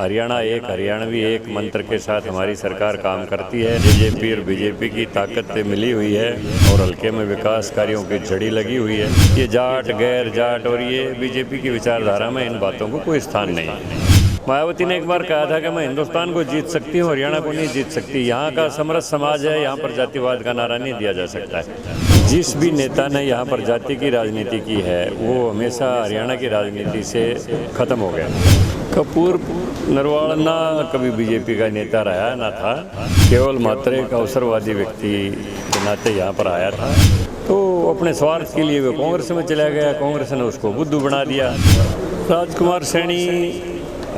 हरियाणा एक, हरियाणवी एक मंत्र के साथ हमारी सरकार काम करती है। जेजेपी और बीजेपी की ताकत मिली हुई है और हल्के में विकास कार्यों की झड़ी लगी हुई है। ये जाट गैर जाट और ये बीजेपी की विचारधारा में इन बातों को कोई स्थान नहीं है। मायावती ने एक बार कहा था कि मैं हिंदुस्तान को जीत सकती हूँ, हरियाणा को नहीं जीत सकती। यहाँ का समरस समाज है, यहाँ पर जातिवाद का नारा नहीं दिया जा सकता है। जिस भी नेता ने यहाँ पर जाति की राजनीति की है वो हमेशा हरियाणा की राजनीति से ख़त्म हो गया। कपूर नरवाल ना कभी बीजेपी का नेता रहा ना था, केवल मात्र एक अवसरवादी व्यक्ति के नाते यहाँ पर आया था। तो अपने स्वार्थ के लिए वो कांग्रेस में चला गया, कांग्रेस ने उसको बुद्धू बना दिया। राजकुमार सैनी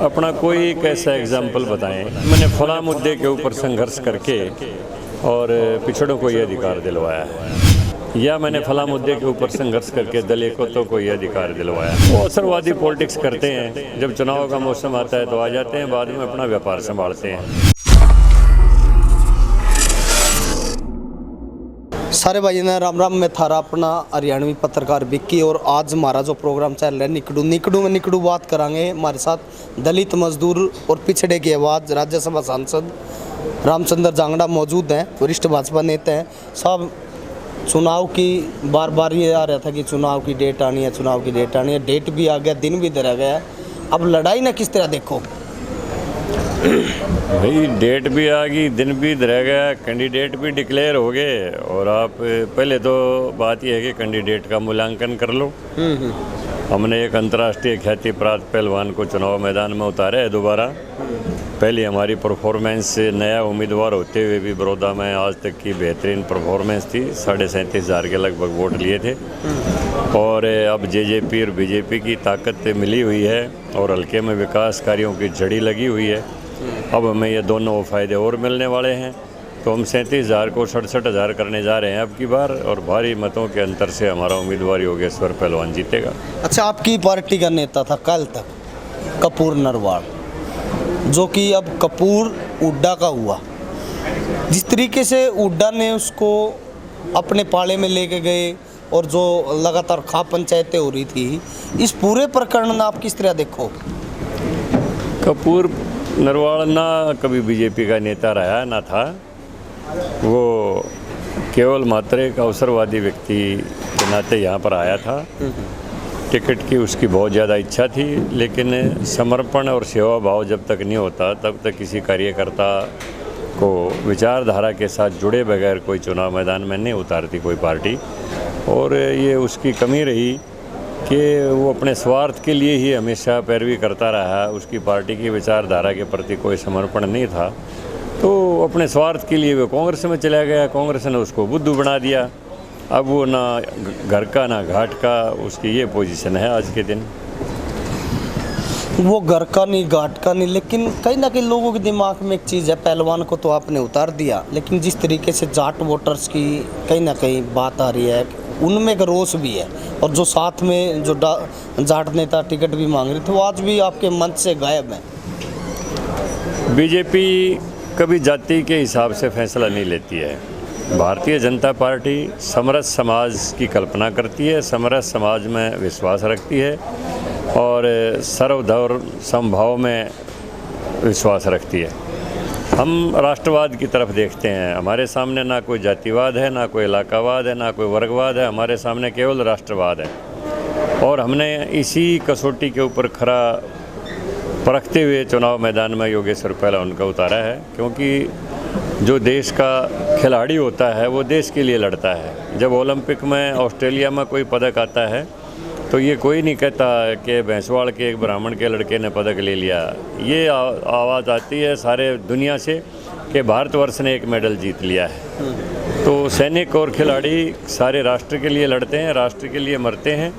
अपना कोई एक ऐसा एग्जाम्पल बताएं, मैंने फला मुद्दे के ऊपर संघर्ष करके और पिछड़ों को ये अधिकार दिलवाया है, या मैंने फला मुद्दे के ऊपर संघर्ष करके दलितों को ये अधिकार दिलवाया। वो अवसरवादी पॉलिटिक्स करते हैं, जब चुनाव का मौसम आता है तो आ जाते हैं, बाद में अपना व्यापार संभालते हैं। सारे भाई ने राम राम। मैं थारा अपना हरियाणवी पत्रकार विक्की, और आज हमारा जो प्रोग्राम चल रहा है निकड़ू बात करांगे। हमारे साथ दलित मजदूर और पिछड़े की आवाज़ राज्यसभा सांसद रामचंद्र जांगड़ा मौजूद हैं, वरिष्ठ भाजपा नेता हैं। साहब, चुनाव की बार ये आ रहा था कि चुनाव की डेट आनी है, चुनाव की डेट आनी है। डेट भी आ गया, दिन भी धरा गया है। अब लड़ाई ना किस तरह देखो भाई, डेट भी आ गई, दिन भी धरा गया, कैंडिडेट भी डिक्लेयर हो गए, और आप पहले तो बात यह है कि कैंडिडेट का मूल्यांकन कर लो। हमने एक अंतर्राष्ट्रीय ख्याति प्राप्त पहलवान को चुनाव मैदान में उतारा है दोबारा। पहले हमारी परफॉर्मेंस से नया उम्मीदवार होते हुए भी बड़ौदा में आज तक की बेहतरीन परफॉर्मेंस थी। 37,500 के लगभग वोट लिए थे। और अब जेजेपी और बीजेपी की ताकत मिली हुई है और हल्के में विकास कार्यों की झड़ी लगी हुई है। अब हमें ये दोनों फ़ायदे और मिलने वाले हैं। तो हम 37,000 को 67,000 करने जा रहे हैं अब की बार, और भारी मतों के अंतर से हमारा उम्मीदवार योगेश्वर पहलवान जीतेगा। अच्छा, आपकी पार्टी का नेता था कल तक कपूर नरवाल, जो कि अब कपूर हुड्डा का हुआ। जिस तरीके से हुड्डा ने उसको अपने पाले में लेके गए और जो लगातार खा पंचायतें हो रही थी, इस पूरे प्रकरण में आप किस तरह देखो? कपूर नरवाल ना कभी बीजेपी का नेता रहा ना था। वो केवल मात्र एक अवसरवादी व्यक्ति के नाते यहाँ पर आया था। टिकट की उसकी बहुत ज़्यादा इच्छा थी, लेकिन समर्पण और सेवा भाव जब तक नहीं होता तब तक किसी कार्यकर्ता को विचारधारा के साथ जुड़े बगैर कोई चुनाव मैदान में नहीं उतारती कोई पार्टी। और ये उसकी कमी रही कि वो अपने स्वार्थ के लिए ही हमेशा पैरवी करता रहा। उसकी पार्टी की विचारधारा के प्रति कोई समर्पण नहीं था, तो अपने स्वार्थ के लिए वो कांग्रेस में चला गया। कांग्रेस ने उसको बुद्धू बना दिया। अब वो ना घर का ना घाट का, उसकी ये पोजीशन है आज के दिन। वो घर का नहीं, घाट का नहीं, लेकिन कहीं ना कहीं लोगों के दिमाग में एक चीज़ है, पहलवान को तो आपने उतार दिया, लेकिन जिस तरीके से जाट वोटर्स की कहीं ना कहीं बात आ रही है, उनमें एक रोष भी है। और जो साथ में जो जाट नेता टिकट भी मांग रहे थे, वो आज भी आपके मंच से गायब हैं। बीजेपी कभी जाति के हिसाब से फैसला नहीं लेती है। भारतीय जनता पार्टी समरस समाज की कल्पना करती है, समरस समाज में विश्वास रखती है और सर्वधर्म समभाव में विश्वास रखती है। हम राष्ट्रवाद की तरफ देखते हैं। हमारे सामने ना कोई जातिवाद है, ना कोई इलाकावाद है, ना कोई वर्गवाद है। हमारे सामने केवल राष्ट्रवाद है, और हमने इसी कसौटी के ऊपर खरा परखते हुए चुनाव मैदान में योगेश्वर पहलवान का उतारा है। क्योंकि जो देश का खिलाड़ी होता है वो देश के लिए लड़ता है। जब ओलंपिक में ऑस्ट्रेलिया में कोई पदक आता है तो ये कोई नहीं कहता कि भैंसवाड़ के एक ब्राह्मण के लड़के ने पदक ले लिया। ये आवाज़ आती है सारे दुनिया से कि भारतवर्ष ने एक मेडल जीत लिया है। तो सैनिक और खिलाड़ी सारे राष्ट्र के लिए लड़ते हैं, राष्ट्र के लिए मरते हैं,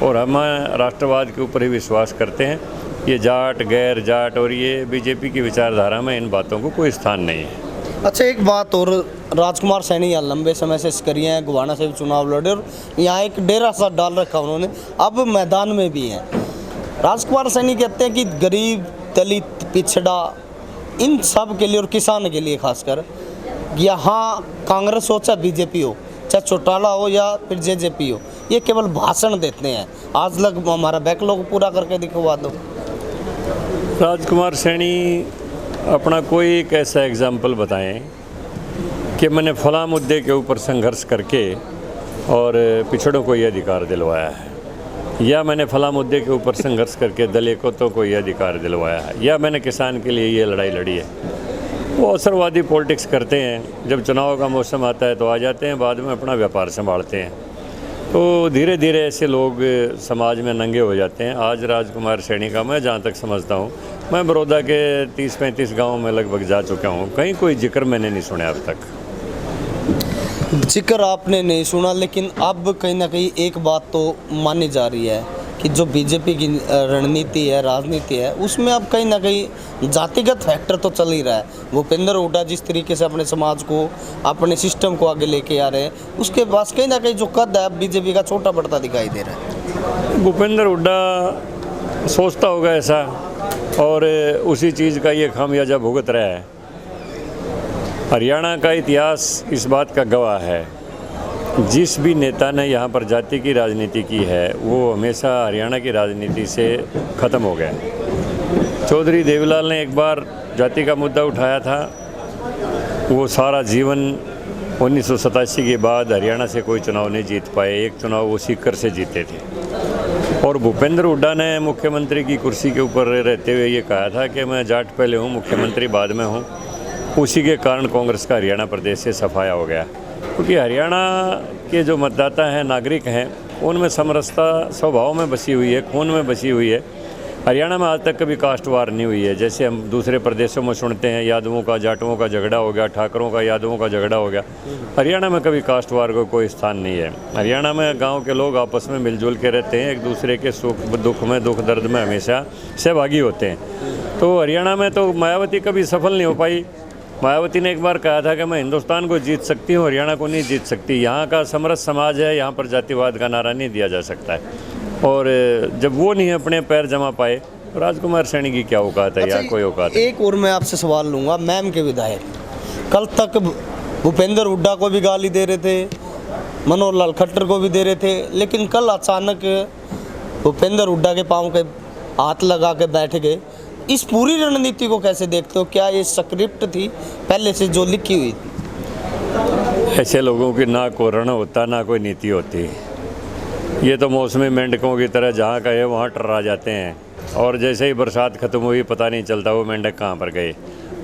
और हम राष्ट्रवाद के ऊपर ही विश्वास करते हैं। ये जाट गैर जाट और ये बीजेपी की विचारधारा में इन बातों को कोई स्थान नहीं है। अच्छा, एक बात और, राजकुमार सैनी यहाँ लंबे समय से सक्रिय हैं, गोवाना से भी चुनाव लड़े और यहाँ एक डेरा सा डाल रखा उन्होंने, अब मैदान में भी हैं। राजकुमार सैनी कहते हैं कि गरीब, दलित, पिछड़ा, इन सब के लिए और किसान के लिए खासकर, यहाँ कांग्रेस हो चाहे बीजेपी हो, चाहे चौटाला हो या फिर जेजेपी हो, ये केवल भाषण देते हैं। आज लग हमारा बैकलॉग पूरा करके दिखवा दो। राजकुमार सैनी अपना कोई एक ऐसा एग्जाम्पल बताएं कि मैंने फला मुद्दे के ऊपर संघर्ष करके और पिछड़ों को ये अधिकार दिलवाया है, या मैंने फला मुद्दे के ऊपर संघर्ष करके दलितों को ये अधिकार दिलवाया है, या मैंने किसान के लिए ये लड़ाई लड़ी है। वो अवसरवादी पॉलिटिक्स करते हैं, जब चुनाव का मौसम आता है तो आ जाते हैं, बाद में अपना व्यापार संभालते हैं। तो धीरे धीरे ऐसे लोग समाज में नंगे हो जाते हैं। आज राजकुमार सैनी का मैं जहाँ तक समझता हूँ, मैं बड़ौदा के 30-35 गाँव में लगभग जा चुका हूँ, कहीं कोई जिक्र मैंने नहीं सुना अब तक। जिक्र आपने नहीं सुना, लेकिन अब कहीं ना कहीं एक बात तो मानी जा रही है कि जो बीजेपी की रणनीति है, राजनीति है, उसमें अब कहीं ना कहीं जातिगत फैक्टर तो चल ही रहा है। भूपेंद्र हुड्डा जिस तरीके से अपने समाज को, अपने सिस्टम को आगे लेके आ रहे हैं, उसके पास कहीं ना कहीं जो कद है बीजेपी का छोटा बढ़ता दिखाई दे रहा है। भूपेंद्र हुड्डा सोचता होगा ऐसा, और उसी चीज़ का ये खामियाजा भुगत रहा है। हरियाणा का इतिहास इस बात का गवाह है, जिस भी नेता ने यहाँ पर जाति की राजनीति की है वो हमेशा हरियाणा की राजनीति से ख़त्म हो गया। चौधरी देवीलाल ने एक बार जाति का मुद्दा उठाया था, वो सारा जीवन 1987 के बाद हरियाणा से कोई चुनाव नहीं जीत पाए, एक चुनाव वो सीकर से जीते थे। और भूपेंद्र हुड्डा ने मुख्यमंत्री की कुर्सी के ऊपर रहते हुए ये कहा था कि मैं जाट पहले हूँ, मुख्यमंत्री बाद में हूँ। उसी के कारण कांग्रेस का हरियाणा प्रदेश से सफाया हो गया, क्योंकि हरियाणा के जो मतदाता हैं, नागरिक हैं, उनमें समरसता स्वभाव में बसी हुई है, खून में बसी हुई है। हरियाणा में आज तक कभी कास्ट वार नहीं हुई है, जैसे हम दूसरे प्रदेशों में सुनते हैं यादवों का जाटों का झगड़ा हो गया, ठाकरों का यादवों का झगड़ा हो गया। हरियाणा में कभी कास्ट वार का कोई स्थान नहीं है। हरियाणा में गांव के लोग आपस में मिलजुल के रहते हैं, एक दूसरे के सुख दुख में, दुख दर्द में हमेशा सहभागी होते हैं। तो हरियाणा में तो मायावती कभी सफल नहीं हो पाई। मायावती ने एक बार कहा था कि मैं हिंदुस्तान को जीत सकती हूँ, हरियाणा को नहीं जीत सकती। यहाँ का समरस समाज है, यहाँ पर जातिवाद का नारा नहीं दिया जा सकता है। और जब वो नहीं अपने पैर जमा पाए तो राजकुमार सैनी की क्या औकात है, या कोई औकात है? एक और मैं आपसे सवाल लूँगा। मैम के विधायक कल तक भूपेंद्र हुड्डा को भी गाली दे रहे थे, मनोहर लाल खट्टर को भी दे रहे थे, लेकिन कल अचानक भूपेंद्र हुड्डा के पाँव के हाथ लगा के बैठ गए। इस पूरी रणनीति को कैसे देखते हो? क्या ये स्क्रिप्ट थी पहले से जो लिखी हुई थी? ऐसे लोगों की ना कोई रण होता, ना कोई नीति होती। ये तो मौसमी मेंढकों की तरह जहाँ का है वहाँ टर्रा जाते हैं, और जैसे ही बरसात ख़त्म हुई पता नहीं चलता वो मेंढक कहाँ पर गए।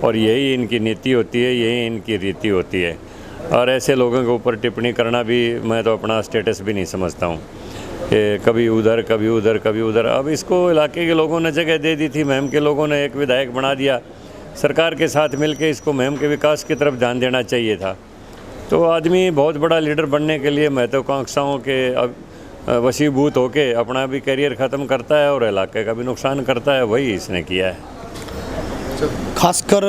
और यही इनकी नीति होती है, यही इनकी रीति होती है। और ऐसे लोगों के ऊपर टिप्पणी करना भी मैं तो अपना स्टेटस भी नहीं समझता हूँ कि कभी उधर कभी उधर कभी उधर। अब इसको इलाके के लोगों ने जगह दे दी थी, महम के लोगों ने एक विधायक बना दिया। सरकार के साथ मिलकर इसको महम के विकास की तरफ ध्यान देना चाहिए था। तो आदमी बहुत बड़ा लीडर बनने के लिए महत्वाकांक्षाओं के वशीभूत होके अपना भी करियर ख़त्म करता है और इलाके का भी नुकसान करता है, वही इसने किया है। खासकर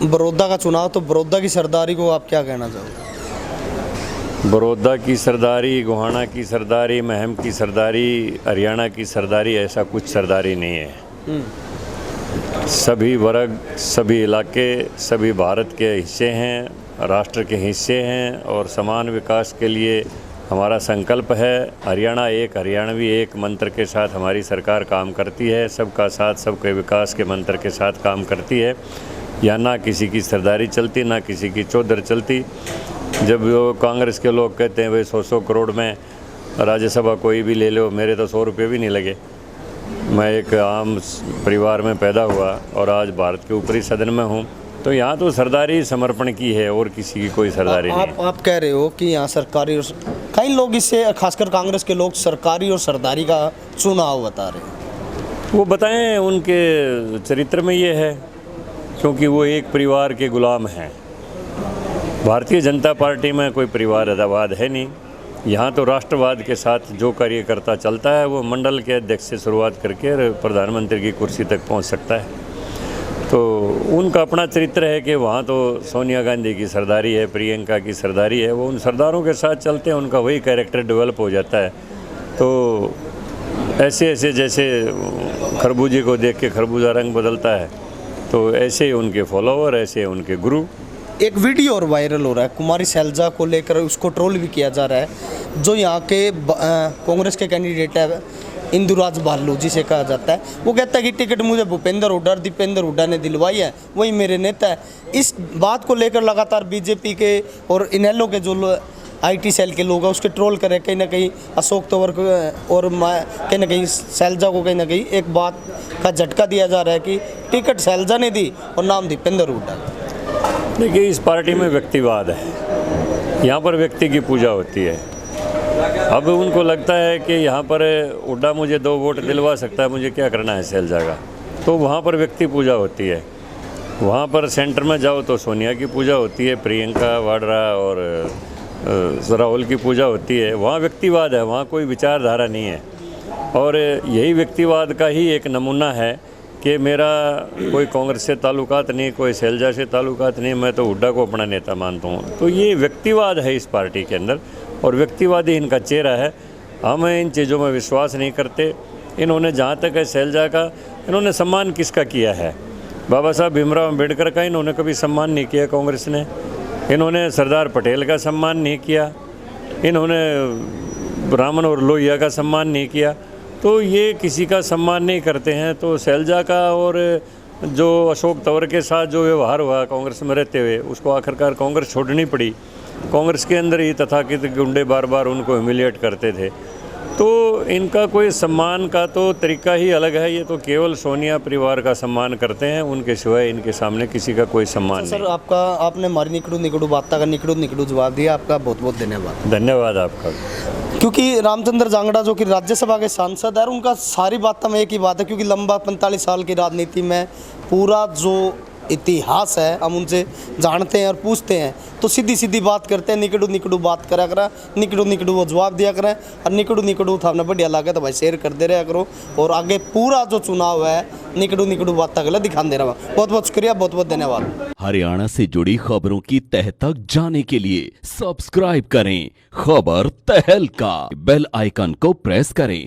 बड़ौदा का चुनाव, तो बड़ौदा की सरदारी को आप क्या कहना चाहोगे? बड़ौदा की सरदारी, गोहाना की सरदारी, महम की सरदारी, हरियाणा की सरदारी, ऐसा कुछ सरदारी नहीं है। सभी वर्ग, सभी इलाके, सभी भारत के हिस्से हैं, राष्ट्र के हिस्से हैं, और समान विकास के लिए हमारा संकल्प है। हरियाणा एक, हरियाणवी एक मंत्र के साथ हमारी सरकार काम करती है। सबका साथ, सबके विकास के मंत्र के साथ काम करती है। यहाँ ना किसी की सरदारी चलती, ना किसी की चौधर चलती। जब वो कांग्रेस के लोग कहते हैं भाई 100 करोड़ में राज्यसभा कोई भी ले लो, मेरे तो 100 रुपये भी नहीं लगे। मैं एक आम परिवार में पैदा हुआ और आज भारत के ऊपरी सदन में हूँ। तो यहाँ तो सरदारी समर्पण की है, और किसी की कोई सरदारी नहीं है। आप कह रहे हो कि यहाँ सरकारी, और कई लोग इससे, खासकर कांग्रेस के लोग, सरकारी और सरदारी का चुनाव बता रहे हैं। वो बताएं, उनके चरित्र में ये है, क्योंकि वो एक परिवार के गुलाम हैं। भारतीय जनता पार्टी में कोई परिवारवाद है नहीं। यहाँ तो राष्ट्रवाद के साथ जो कार्यकर्ता चलता है वो मंडल के अध्यक्ष से शुरुआत करके प्रधानमंत्री की कुर्सी तक पहुँच सकता है। तो उनका अपना चरित्र है कि वहाँ तो सोनिया गांधी की सरदारी है, प्रियंका की सरदारी है, वो उन सरदारों के साथ चलते हैं, उनका वही कैरेक्टर डेवलप हो जाता है। तो ऐसे ऐसे जैसे खरबूजे को देख के खरबूजा रंग बदलता है, तो ऐसे ही उनके फॉलोअर, ऐसे उनके गुरु। एक वीडियो और वायरल हो रहा है, कुमारी शैलजा को लेकर उसको ट्रोल भी किया जा रहा है। जो यहाँ के कांग्रेस के कैंडिडेट है इंदुराज बालू जिसे कहा जाता है, वो कहता है कि टिकट मुझे भूपेंद्र हुड्डा और दीपेंद्र हुड्डा ने दिलवाई है, वही मेरे नेता है। इस बात को लेकर लगातार बीजेपी के और इनेलो के जो आईटी सेल के लोग हैं उसके ट्रोल करें, कहीं ना कहीं अशोक तंवर को और कहीं ना कहीं शैलजा को कहीं ना कहीं एक बात का झटका दिया जा रहा है कि टिकट शैलजा ने दी और नाम दीपेंद्र हुड्डा। देखिए, इस पार्टी में व्यक्तिवाद है, यहाँ पर व्यक्ति की पूजा होती है। अब उनको लगता है कि यहाँ पर हुड्डा मुझे 2 वोट दिलवा सकता है, मुझे क्या करना है शैलजा का, तो वहाँ पर व्यक्ति पूजा होती है। वहाँ पर सेंटर में जाओ तो सोनिया की पूजा होती है, प्रियंका वाड्रा और राहुल की पूजा होती है। वहाँ व्यक्तिवाद है, वहाँ कोई विचारधारा नहीं है। और यही व्यक्तिवाद का ही एक नमूना है कि मेरा कोई कांग्रेस से ताल्लुकात नहीं, कोई शैलजा से ताल्लुकात नहीं, मैं तो हुड्डा को अपना नेता मानता हूँ। तो ये व्यक्तिवाद है इस पार्टी के अंदर और व्यक्तिवाद ही इनका चेहरा है। हम इन चीज़ों में विश्वास नहीं करते। इन्होंने जहाँ तक है शैलजा का, इन्होंने सम्मान किसका किया है? बाबा साहब भीमराव अम्बेडकर का इन्होंने कभी सम्मान नहीं किया कांग्रेस ने। इन्होंने सरदार पटेल का सम्मान नहीं किया, इन्होंने ब्राह्मण और लोहिया का सम्मान नहीं किया। तो ये किसी का सम्मान नहीं करते हैं। तो शैलजा का और जो अशोक तंवर के साथ जो व्यवहार हुआ कांग्रेस में रहते हुए, उसको आखिरकार कांग्रेस छोड़नी पड़ी। कांग्रेस के अंदर ही तथाकथित गुंडे बार बार उनको ह्यूमिलिएट करते थे। तो इनका कोई सम्मान का तो तरीका ही अलग है। ये तो केवल सोनिया परिवार का सम्मान करते हैं, उनके सिवाय इनके सामने किसी का कोई सम्मान नहीं। सर, आपने हमारी निकड़ू बात का निकड़ू जवाब दिया, आपका बहुत बहुत धन्यवाद। धन्यवाद आपका। क्योंकि रामचंद्र जांगड़ा जो कि राज्यसभा के सांसद है, उनका सारी बात में एक ही बात है, क्योंकि लंबा 45 साल की राजनीति में पूरा जो इतिहास है हम उनसे जानते हैं और पूछते हैं, तो सीधी सीधी बात करते हैं, निकड़ू बात करा करा, निकड़ू वो जवाब दिया करें। और निकड़ू था हमने बढ़िया लगा तो भाई शेयर कर दे रहा करो। और आगे पूरा जो चुनाव है निकड़ू बात तक दिखा दे रहा। बहुत बहुत शुक्रिया, बहुत बहुत धन्यवाद। हरियाणा से जुड़ी खबरों की तह तक जाने के लिए सब्सक्राइब करें खबर तहलका, बेल आइकन को प्रेस करें।